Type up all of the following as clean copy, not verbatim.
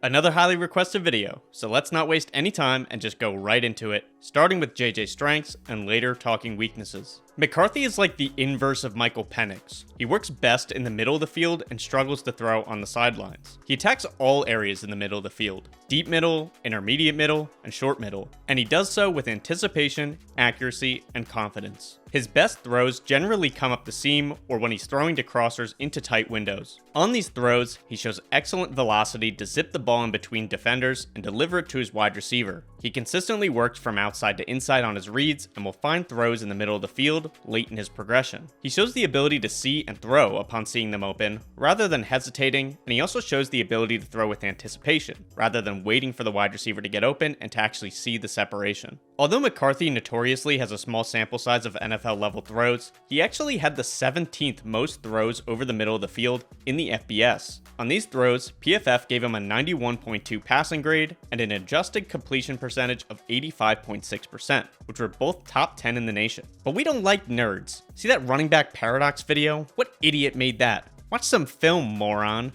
Another highly requested video, so let's not waste any time and just go right into it, starting with JJ's strengths and later talking weaknesses. McCarthy is like the inverse of Michael Penix. He works best in the middle of the field and struggles to throw on the sidelines. He attacks all areas in the middle of the field, deep middle, intermediate middle, and short middle, and he does so with anticipation, accuracy, and confidence. His best throws generally come up the seam or when he's throwing to crossers into tight windows. On these throws, he shows excellent velocity to zip the ball in between defenders and deliver it to his wide receiver. He consistently works from outside to inside on his reads and will find throws in the middle of the field late in his progression. He shows the ability to see and throw upon seeing them open, rather than hesitating, and he also shows the ability to throw with anticipation, rather than waiting for the wide receiver to get open and to actually see the separation. Although McCarthy notoriously has a small sample size of NFL level throws, he actually had the 17th most throws over the middle of the field in the FBS. On these throws, PFF gave him a 91.2 passing grade and an adjusted completion percentage of 85.6%, which were both top 10 in the nation. But we don't like nerds. See that running back paradox video? What idiot made that? Watch some film, moron.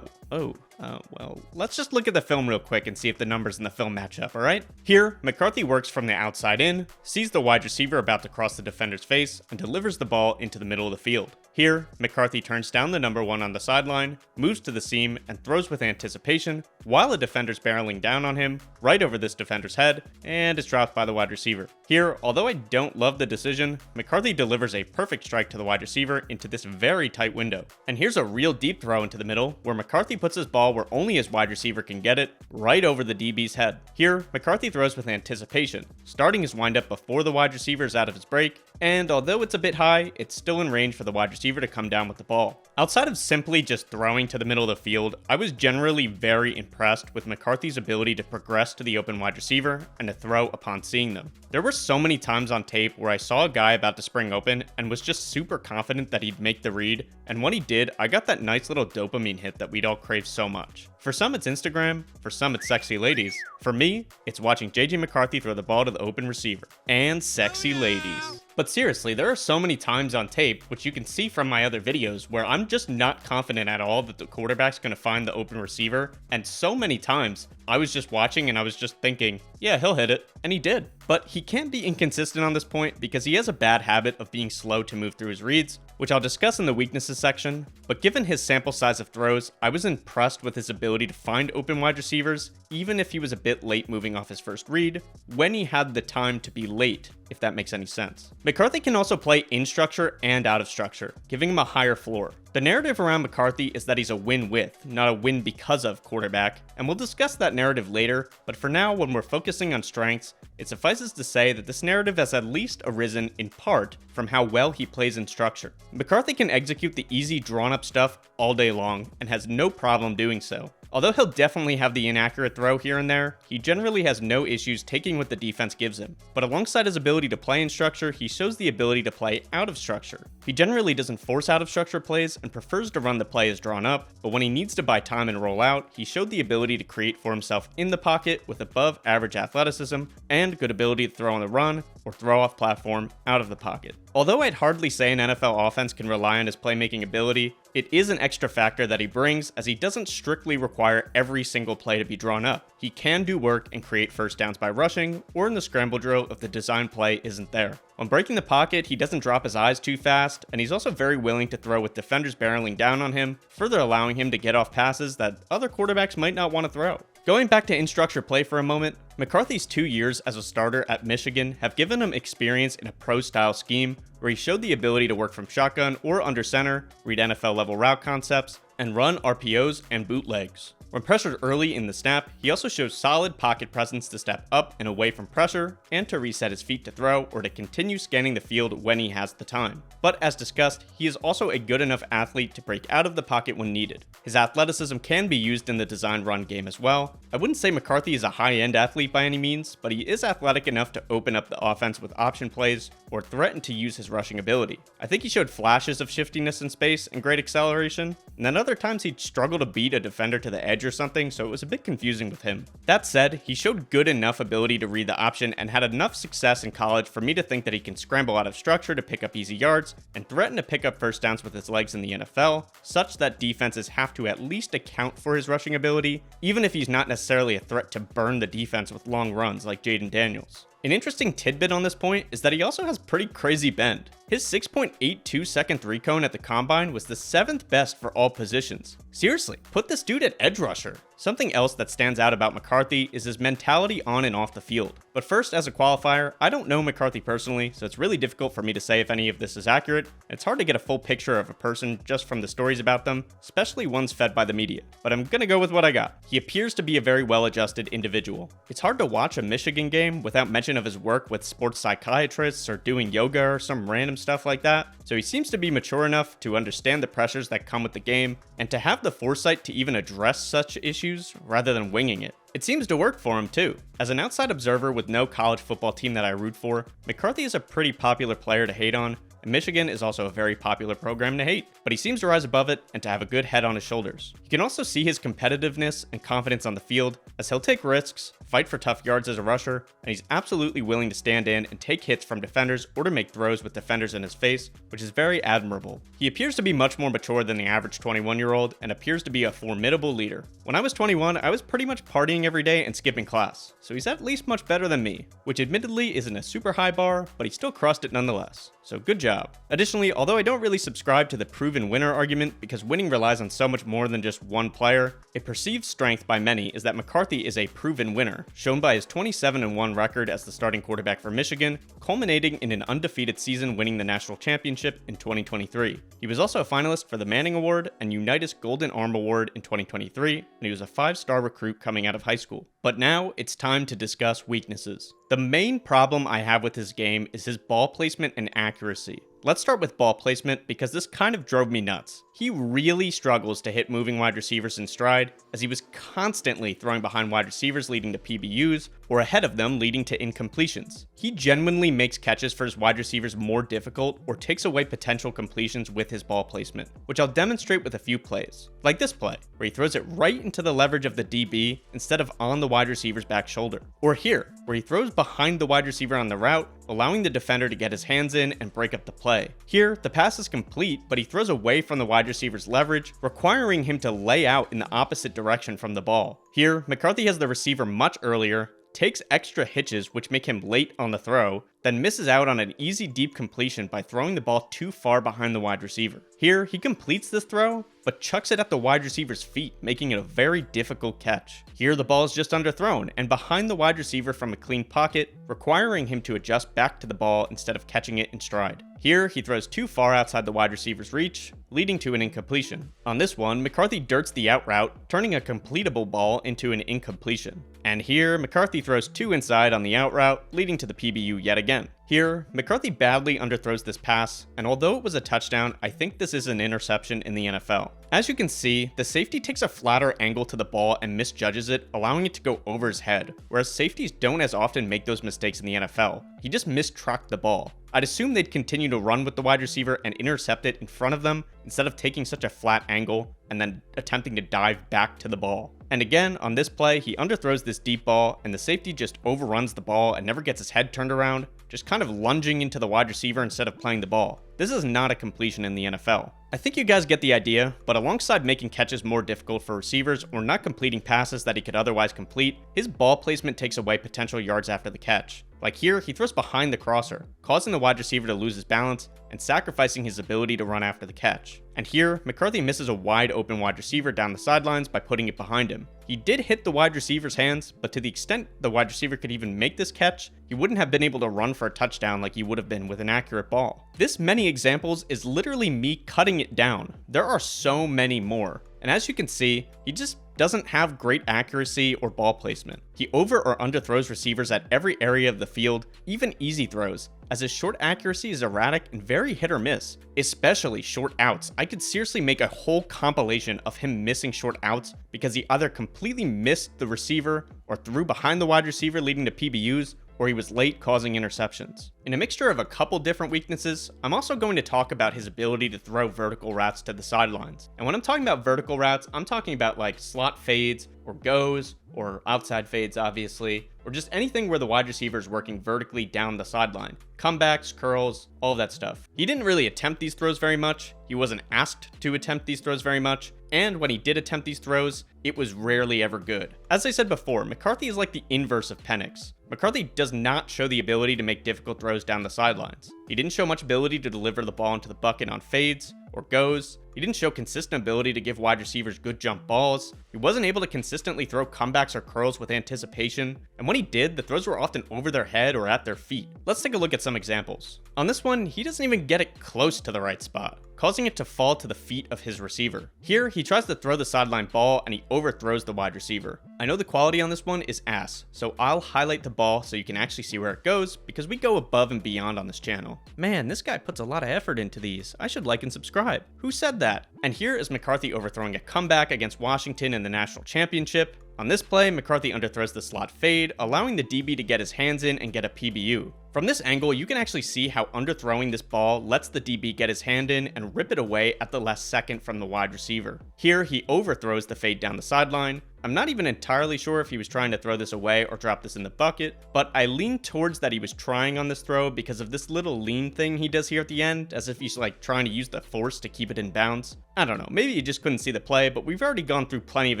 Well, let's just look at the film real quick and see if the numbers in the film match up, alright? Here, McCarthy works from the outside in, sees the wide receiver about to cross the defender's face, and delivers the ball into the middle of the field. Here, McCarthy turns down the number 1 on the sideline, moves to the seam, and throws with anticipation, while a defender's barreling down on him, right over this defender's head, and is dropped by the wide receiver. Here, although I don't love the decision, McCarthy delivers a perfect strike to the wide receiver into this very tight window. And here's a real deep throw into the middle, where McCarthy puts his ball where only his wide receiver can get it, right over the DB's head. Here, McCarthy throws with anticipation, starting his windup before the wide receiver is out of his break, and although it's a bit high, it's still in range for the wide receiver to come down with the ball. Outside of simply just throwing to the middle of the field, I was generally very impressed with McCarthy's ability to progress to the open wide receiver and to throw upon seeing them. There were so many times on tape where I saw a guy about to spring open and was just super confident that he'd make the read, and when he did, I got that nice little dopamine hit that we'd all crave so much. For some it's Instagram, for some it's sexy ladies. For me, it's watching JJ McCarthy throw the ball to the open receiver. And sexy ladies. But seriously, there are so many times on tape, which you can see from my other videos, where I'm just not confident at all that the quarterback's going to find the open receiver, and so many times I was just watching and I was just thinking, yeah, he'll hit it, and he did. But he can be inconsistent on this point because he has a bad habit of being slow to move through his reads, which I'll discuss in the weaknesses section, but given his sample size of throws, I was impressed with his ability to find open wide receivers, even if he was a bit late moving off his first read, when he had the time to be late, if that makes any sense. McCarthy can also play in structure and out of structure, giving him a higher floor. The narrative around McCarthy is that he's a win with, not a win because of quarterback, and we'll discuss that narrative later, but for now, when we're focusing on strengths, it suffices to say that this narrative has at least arisen in part from how well he plays in structure. McCarthy can execute the easy drawn-up stuff all day long, and has no problem doing so. Although he'll definitely have the inaccurate throw here and there, he generally has no issues taking what the defense gives him. But alongside his ability to play in structure, he shows the ability to play out of structure. He generally doesn't force out of structure plays and prefers to run the play as drawn up, but when he needs to buy time and roll out, he showed the ability to create for himself in the pocket with above average athleticism and good ability to throw on the run or throw off platform out of the pocket. Although I'd hardly say an NFL offense can rely on his playmaking ability, it is an extra factor that he brings, as he doesn't strictly require every single play to be drawn up. He can do work and create first downs by rushing, or in the scramble drill if the design play isn't there. When breaking the pocket, he doesn't drop his eyes too fast, and he's also very willing to throw with defenders barreling down on him, further allowing him to get off passes that other quarterbacks might not want to throw. Going back to in-structure play for a moment, McCarthy's 2 years as a starter at Michigan have given him experience in a pro-style scheme where he showed the ability to work from shotgun or under center, read NFL-level route concepts, and run RPOs and bootlegs. When pressured early in the snap, he also shows solid pocket presence to step up and away from pressure, and to reset his feet to throw or to continue scanning the field when he has the time. But as discussed, he is also a good enough athlete to break out of the pocket when needed. His athleticism can be used in the design run game as well. I wouldn't say McCarthy is a high-end athlete by any means, but he is athletic enough to open up the offense with option plays or threaten to use his rushing ability. I think he showed flashes of shiftiness in space and great acceleration, and that other other times he'd struggle to beat a defender to the edge or something, so it was a bit confusing with him. That said, he showed good enough ability to read the option and had enough success in college for me to think that he can scramble out of structure to pick up easy yards and threaten to pick up first downs with his legs in the NFL, such that defenses have to at least account for his rushing ability, even if he's not necessarily a threat to burn the defense with long runs like Jayden Daniels. An interesting tidbit on this point is that he also has pretty crazy bend. His 6.82 second 3-cone at the combine was the 7th best for all positions. Seriously, put this dude at edge rusher. Something else that stands out about McCarthy is his mentality on and off the field. But first, as a qualifier, I don't know McCarthy personally, so it's really difficult for me to say if any of this is accurate, and it's hard to get a full picture of a person just from the stories about them, especially ones fed by the media. But I'm gonna go with what I got. He appears to be a very well-adjusted individual. It's hard to watch a Michigan game without mention of his work with sports psychiatrists or doing yoga or some random stuff like that, so he seems to be mature enough to understand the pressures that come with the game and to have the foresight to even address such issues rather than winging it. It seems to work for him too. As an outside observer with no college football team that I root for, McCarthy is a pretty popular player to hate on, and Michigan is also a very popular program to hate, but he seems to rise above it and to have a good head on his shoulders. You can also see his competitiveness and confidence on the field, as he'll take risks, fight for tough yards as a rusher, and he's absolutely willing to stand in and take hits from defenders or to make throws with defenders in his face, which is very admirable. He appears to be much more mature than the average 21-year-old and appears to be a formidable leader. When I was 21, I was pretty much partying every day and skipping class, so he's at least much better than me, which admittedly isn't a super high bar, but he still crushed it nonetheless. So good job. Additionally, although I don't really subscribe to the proven winner argument because winning relies on so much more than just one player, a perceived strength by many is that McCarthy is a proven winner, shown by his 27-1 record as the starting quarterback for Michigan, culminating in an undefeated season winning the national championship in 2023. He was also a finalist for the Manning Award and Unitas Golden Arm Award in 2023, and he was a 5-star recruit coming out of high school. But now it's time to discuss weaknesses. The main problem I have with his game is his ball placement and accuracy. Let's start with ball placement because this kind of drove me nuts. He really struggles to hit moving wide receivers in stride, as he was constantly throwing behind wide receivers leading to PBUs, or ahead of them leading to incompletions. He genuinely makes catches for his wide receivers more difficult or takes away potential completions with his ball placement, which I'll demonstrate with a few plays. Like this play, where he throws it right into the leverage of the DB instead of on the wide receiver's back shoulder. Or here, where he throws behind the wide receiver on the route, allowing the defender to get his hands in and break up the play. Here, the pass is complete, but he throws away from the wide receiver's leverage, requiring him to lay out in the opposite direction from the ball. Here, McCarthy has the receiver much earlier, takes extra hitches which make him late on the throw, then misses out on an easy deep completion by throwing the ball too far behind the wide receiver. Here, he completes this throw, but chucks it at the wide receiver's feet, making it a very difficult catch. Here, the ball is just underthrown and behind the wide receiver from a clean pocket, requiring him to adjust back to the ball instead of catching it in stride. Here, he throws too far outside the wide receiver's reach, leading to an incompletion. On this one, McCarthy dirts the out route, turning a completable ball into an incompletion. And here, McCarthy throws too inside on the out route, leading to the PBU yet again. Here, McCarthy badly underthrows this pass, and although it was a touchdown, I think this is an interception in the NFL. As you can see, the safety takes a flatter angle to the ball and misjudges it, allowing it to go over his head, whereas safeties don't as often make those mistakes in the NFL. He just mistrucked the ball. I'd assume they'd continue to run with the wide receiver and intercept it in front of them instead of taking such a flat angle and then attempting to dive back to the ball. And again, on this play, he underthrows this deep ball and the safety just overruns the ball and never gets his head turned around, just kind of lunging into the wide receiver instead of playing the ball. This is not a completion in the NFL. I think you guys get the idea, but alongside making catches more difficult for receivers or not completing passes that he could otherwise complete, his ball placement takes away potential yards after the catch. Like here, he throws behind the crosser, causing the wide receiver to lose his balance and sacrificing his ability to run after the catch. And here, McCarthy misses a wide open wide receiver down the sidelines by putting it behind him. He did hit the wide receiver's hands, but to the extent the wide receiver could even make this catch, he wouldn't have been able to run for a touchdown like he would have been with an accurate ball. This many examples is literally me cutting it down. There are so many more. And as you can see, he just doesn't have great accuracy or ball placement. He over or underthrows receivers at every area of the field, even easy throws, as his short accuracy is erratic and very hit or miss, especially short outs. I could seriously make a whole compilation of him missing short outs because he either completely missed the receiver or threw behind the wide receiver leading to PBUs, or he was late causing interceptions. In a mixture of a couple different weaknesses, I'm also going to talk about his ability to throw vertical routes to the sidelines. And when I'm talking about vertical routes, I'm talking about like slot fades or goes or outside fades obviously, or just anything where the wide receiver is working vertically down the sideline. Comebacks, curls, all of that stuff. He didn't really attempt these throws very much. He wasn't asked to attempt these throws very much. And when he did attempt these throws, it was rarely ever good. As I said before, McCarthy is like the inverse of Penix. McCarthy does not show the ability to make difficult throws down the sidelines. He didn't show much ability to deliver the ball into the bucket on fades or goes. He didn't show consistent ability to give wide receivers good jump balls. He wasn't able to consistently throw comebacks or curls with anticipation. And when he did, the throws were often over their head or at their feet. Let's take a look at some examples. On this one, he doesn't even get it close to the right spot, causing it to fall to the feet of his receiver. Here, he tries to throw the sideline ball and he overthrows the wide receiver. I know the quality on this one is ass, so I'll highlight the ball so you can actually see where it goes because we go above and beyond on this channel. Man, this guy puts a lot of effort into these. I should like and subscribe. Who said that? And here is McCarthy overthrowing a comeback against Washington in the national championship. On this play, McCarthy underthrows the slot fade, allowing the DB to get his hands in and get a PBU. From this angle, you can actually see how underthrowing this ball lets the DB get his hand in and rip it away at the last second from the wide receiver. Here, he overthrows the fade down the sideline. I'm not even entirely sure if he was trying to throw this away or drop this in the bucket, but I lean towards that he was trying on this throw because of this little lean thing he does here at the end, as if he's like trying to use the force to keep it in bounds. I don't know, maybe he just couldn't see the play, but we've already gone through plenty of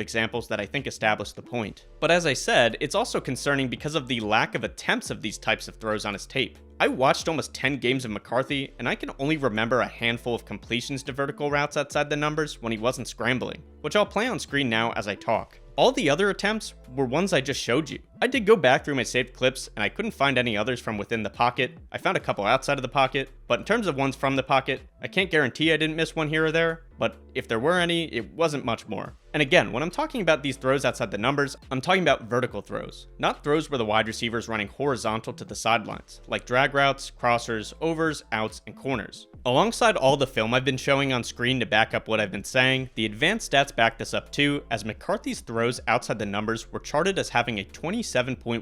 examples that I think establish the point. But as I said, it's also concerning because of the lack of attempts of these types of throws on his tape. I watched almost 10 games of McCarthy, and I can only remember a handful of completions to vertical routes outside the numbers when he wasn't scrambling, which I'll play on screen now as I talk. All the other attempts were ones I just showed you. I did go back through my saved clips and I couldn't find any others from within the pocket. I found a couple outside of the pocket, but in terms of ones from the pocket, I can't guarantee I didn't miss one here or there, but if there were any, it wasn't much more. And again, when I'm talking about these throws outside the numbers, I'm talking about vertical throws, not throws where the wide receiver is running horizontal to the sidelines, like drag routes, crossers, overs, outs, and corners. Alongside all the film I've been showing on screen to back up what I've been saying, the advanced stats back this up too, as McCarthy's throws outside the numbers were charted as having a 27.1%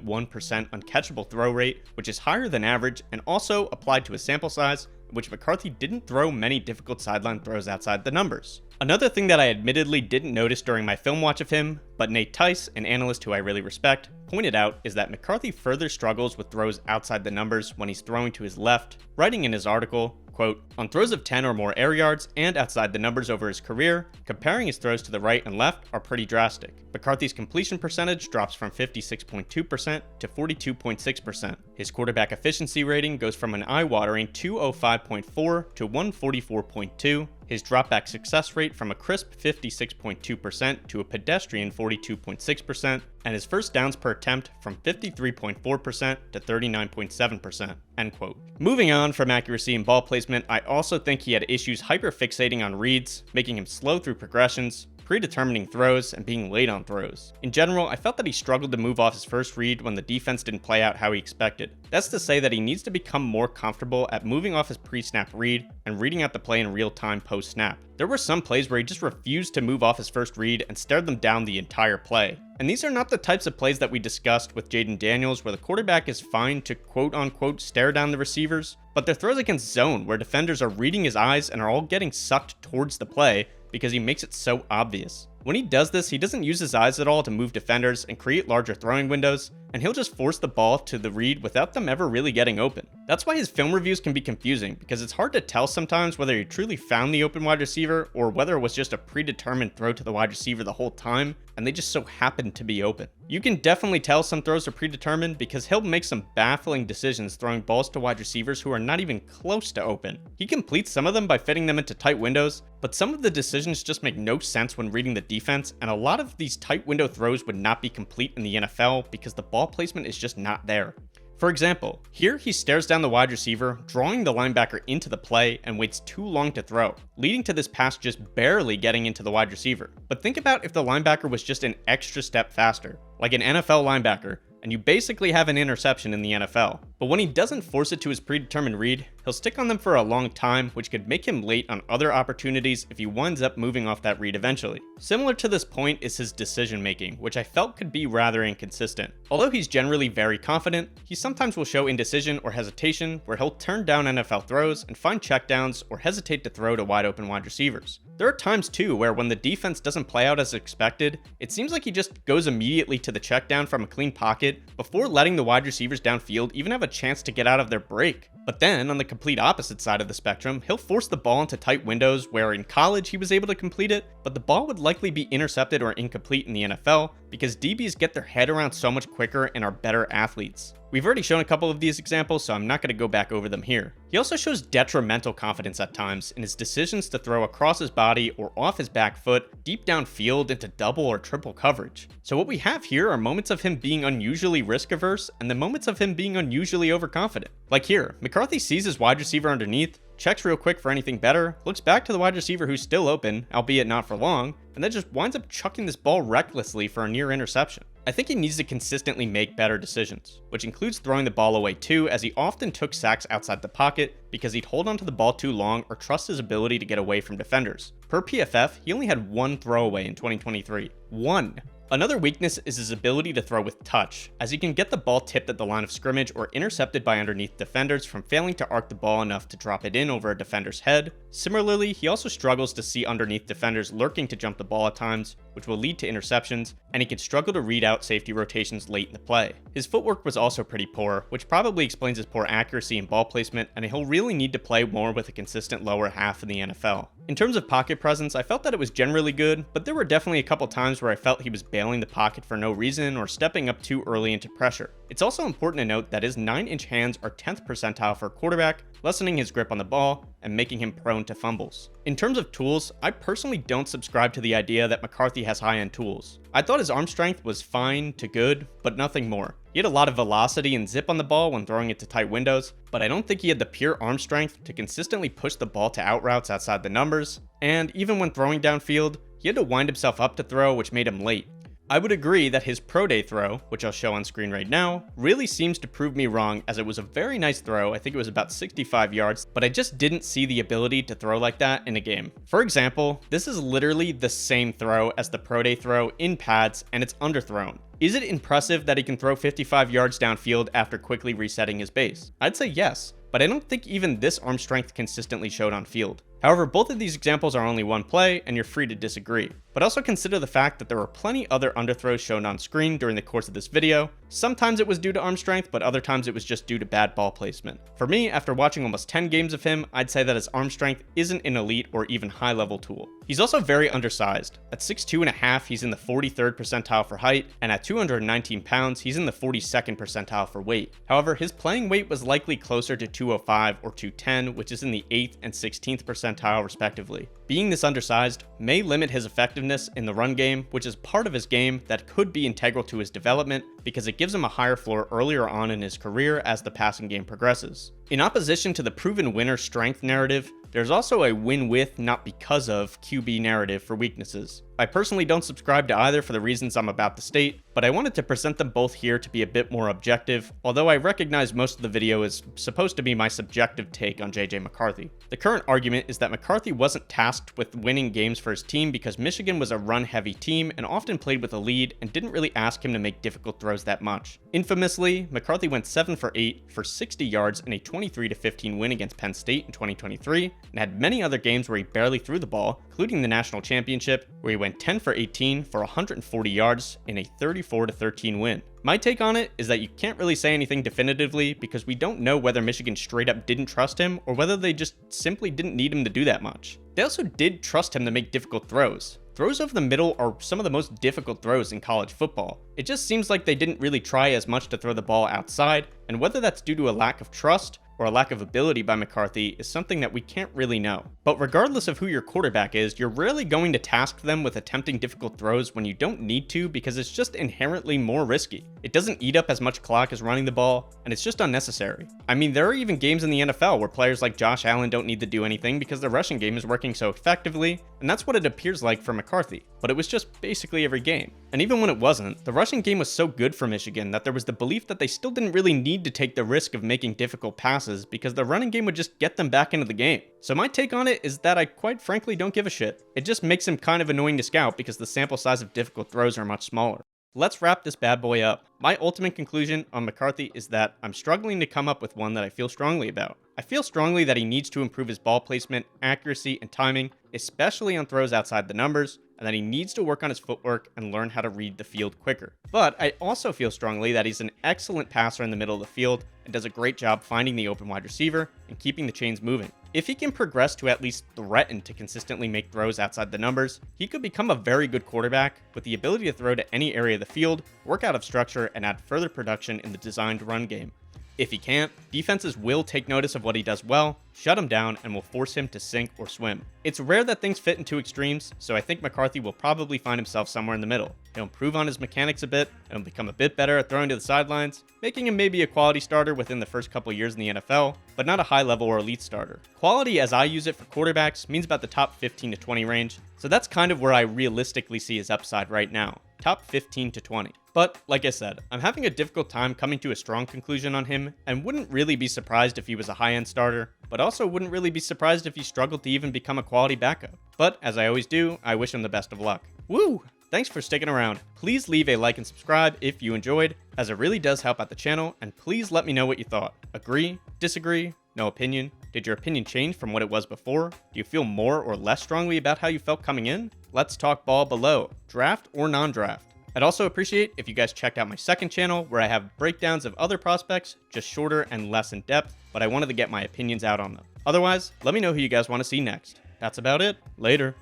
uncatchable throw rate, which is higher than average and also applied to a sample size in which McCarthy didn't throw many difficult sideline throws outside the numbers. Another thing that I admittedly didn't notice during my film watch of him, but Nate Tice, an analyst who I really respect, pointed out is that McCarthy further struggles with throws outside the numbers when he's throwing to his left, writing in his article, quote, "On throws of 10 or more air yards and outside the numbers over his career, comparing his throws to the right and left are pretty drastic. McCarthy's completion percentage drops from 56.2% to 42.6%. His quarterback efficiency rating goes from an eye-watering 205.4 to 144.2. His dropback success rate from a crisp 56.2% to a pedestrian 42.6%, and his first downs per attempt from 53.4% to 39.7%, end quote. Moving on from accuracy and ball placement, I also think he had issues hyperfixating on reads, making him slow through progressions, predetermining throws, and being late on throws. In general, I felt that he struggled to move off his first read when the defense didn't play out how he expected. That's to say that he needs to become more comfortable at moving off his pre-snap read and reading out the play in real time post-snap. There were some plays where he just refused to move off his first read and stared them down the entire play. And these are not the types of plays that we discussed with Jayden Daniels where the quarterback is fine to quote-unquote stare down the receivers, but they're throws against zone where defenders are reading his eyes and are all getting sucked towards the play because he makes it so obvious. When he does this, he doesn't use his eyes at all to move defenders and create larger throwing windows, and he'll just force the ball to the read without them ever really getting open. That's why his film reviews can be confusing, because it's hard to tell sometimes whether he truly found the open wide receiver or whether it was just a predetermined throw to the wide receiver the whole time, and they just so happened to be open. You can definitely tell some throws are predetermined because he'll make some baffling decisions throwing balls to wide receivers who are not even close to open. He completes some of them by fitting them into tight windows, but some of the decisions just make no sense when reading the defense, and a lot of these tight window throws would not be complete in the NFL because the ball placement is just not there. For example, here he stares down the wide receiver, drawing the linebacker into the play and waits too long to throw, leading to this pass just barely getting into the wide receiver. But think about if the linebacker was just an extra step faster, like an NFL linebacker, and you basically have an interception in the NFL. But when he doesn't force it to his predetermined read, he'll stick on them for a long time, which could make him late on other opportunities if he winds up moving off that read eventually. Similar to this point is his decision making, which I felt could be rather inconsistent. Although he's generally very confident, he sometimes will show indecision or hesitation where he'll turn down NFL throws and find checkdowns or hesitate to throw to wide open wide receivers. There are times too where when the defense doesn't play out as expected, it seems like he just goes immediately to the check down from a clean pocket before letting the wide receivers downfield even have a chance to get out of their break. But then, on the complete opposite side of the spectrum, he'll force the ball into tight windows where in college he was able to complete it, but the ball would likely be intercepted or incomplete in the NFL because DBs get their head around so much quicker and are better athletes. We've already shown a couple of these examples, so I'm not going to go back over them here. He also shows detrimental confidence at times in his decisions to throw across his body or off his back foot, deep downfield into double or triple coverage. So what we have here are moments of him being unusually risk-averse and the moments of him being unusually overconfident. Like here, McCarthy sees his wide receiver underneath, checks real quick for anything better, looks back to the wide receiver who's still open, albeit not for long, and then just winds up chucking this ball recklessly for a near interception. I think he needs to consistently make better decisions, which includes throwing the ball away too, as he often took sacks outside the pocket because he'd hold onto the ball too long or trust his ability to get away from defenders. Per PFF, he only had one throwaway in 2023. One! Another weakness is his ability to throw with touch, as he can get the ball tipped at the line of scrimmage or intercepted by underneath defenders from failing to arc the ball enough to drop it in over a defender's head. Similarly, he also struggles to see underneath defenders lurking to jump the ball at times, which will lead to interceptions, and he can struggle to read out safety rotations late in the play. His footwork was also pretty poor, which probably explains his poor accuracy and ball placement, and he'll really need to play more with a consistent lower half in the NFL. In terms of pocket presence, I felt that it was generally good, but there were definitely a couple times where I felt he was bailing the pocket for no reason or stepping up too early into pressure. It's also important to note that his 9-inch hands are 10th percentile for a quarterback, lessening his grip on the ball and making him prone to fumbles. In terms of tools, I personally don't subscribe to the idea that McCarthy has high-end tools. I thought his arm strength was fine to good, but nothing more. He had a lot of velocity and zip on the ball when throwing it to tight windows, but I don't think he had the pure arm strength to consistently push the ball to out routes outside the numbers, and even when throwing downfield, he had to wind himself up to throw, which made him late. I would agree that his pro day throw, which I'll show on screen right now, really seems to prove me wrong, as it was a very nice throw. I think it was about 65 yards, but I just didn't see the ability to throw like that in a game. For example, this is literally the same throw as the pro day throw in pads, and it's underthrown. Is it impressive that he can throw 55 yards downfield after quickly resetting his base? I'd say yes, but I don't think even this arm strength consistently showed on field. However, both of these examples are only one play, and you're free to disagree. But also consider the fact that there were plenty other underthrows shown on screen during the course of this video. Sometimes it was due to arm strength, but other times it was just due to bad ball placement. For me, after watching almost 10 games of him, I'd say that his arm strength isn't an elite or even high level tool. He's also very undersized. At 6'2.5", he's in the 43rd percentile for height, and at 219 pounds, he's in the 42nd percentile for weight. However, his playing weight was likely closer to 205 or 210, which is in the 8th and 16th percentile respectively. Being this undersized may limit his effectiveness in the run game, which is part of his game that could be integral to his development because it gives him a higher floor earlier on in his career as the passing game progresses. In opposition to the proven winner strength narrative, there's also a win with, not because of, QB narrative for weaknesses. I personally don't subscribe to either for the reasons I'm about to state, but I wanted to present them both here to be a bit more objective, although I recognize most of the video is supposed to be my subjective take on JJ McCarthy. The current argument is that McCarthy wasn't tasked with winning games for his team because Michigan was a run-heavy team and often played with a lead and didn't really ask him to make difficult throws that much. Infamously, McCarthy went 7 for 8 for 60 yards in a 23-15 win against Penn State in 2023, and had many other games where he barely threw the ball, including the national championship, where he went 10 for 18 for 140 yards in a 34-13 win. My take on it is that you can't really say anything definitively because we don't know whether Michigan straight up didn't trust him or whether they just simply didn't need him to do that much. They also did trust him to make difficult throws. Throws over the middle are some of the most difficult throws in college football. It just seems like they didn't really try as much to throw the ball outside, and whether that's due to a lack of trust or a lack of ability by McCarthy is something that we can't really know. But regardless of who your quarterback is, you're rarely going to task them with attempting difficult throws when you don't need to because it's just inherently more risky. It doesn't eat up as much clock as running the ball, and it's just unnecessary. I mean, there are even games in the NFL where players like Josh Allen don't need to do anything because the rushing game is working so effectively, and that's what it appears like for McCarthy. But it was just basically every game. And even when it wasn't, the rushing game was so good for Michigan that there was the belief that they still didn't really need to take the risk of making difficult passes because the running game would just get them back into the game. So my take on it is that I quite frankly don't give a shit. It just makes him kind of annoying to scout because the sample size of difficult throws are much smaller. Let's wrap this bad boy up. My ultimate conclusion on McCarthy is that I'm struggling to come up with one that I feel strongly about. I feel strongly that he needs to improve his ball placement, accuracy, and timing, especially on throws outside the numbers, and that he needs to work on his footwork and learn how to read the field quicker. But I also feel strongly that he's an excellent passer in the middle of the field and does a great job finding the open wide receiver and keeping the chains moving. If he can progress to at least threaten to consistently make throws outside the numbers, he could become a very good quarterback with the ability to throw to any area of the field, work out of structure, and add further production in the designed run game. If he can't, defenses will take notice of what he does well, shut him down, and will force him to sink or swim. It's rare that things fit into extremes, so I think McCarthy will probably find himself somewhere in the middle. He'll improve on his mechanics a bit, and become a bit better at throwing to the sidelines, making him maybe a quality starter within the first couple years in the NFL, but not a high-level or elite starter. Quality as I use it for quarterbacks means about the top 15 to 20 range, so that's kind of where I realistically see his upside right now. Top 15 to 20. But, like I said, I'm having a difficult time coming to a strong conclusion on him, and wouldn't really be surprised if he was a high-end starter, but also wouldn't really be surprised if he struggled to even become a quality backup. But, as I always do, I wish him the best of luck. Woo! Thanks for sticking around. Please leave a like and subscribe if you enjoyed, as it really does help out the channel, and please let me know what you thought. Agree? Disagree? No opinion? Did your opinion change from what it was before? Do you feel more or less strongly about how you felt coming in? Let's talk ball below, draft or non-draft. I'd also appreciate if you guys checked out my second channel where I have breakdowns of other prospects, just shorter and less in depth, but I wanted to get my opinions out on them. Otherwise, let me know who you guys want to see next. That's about it. Later.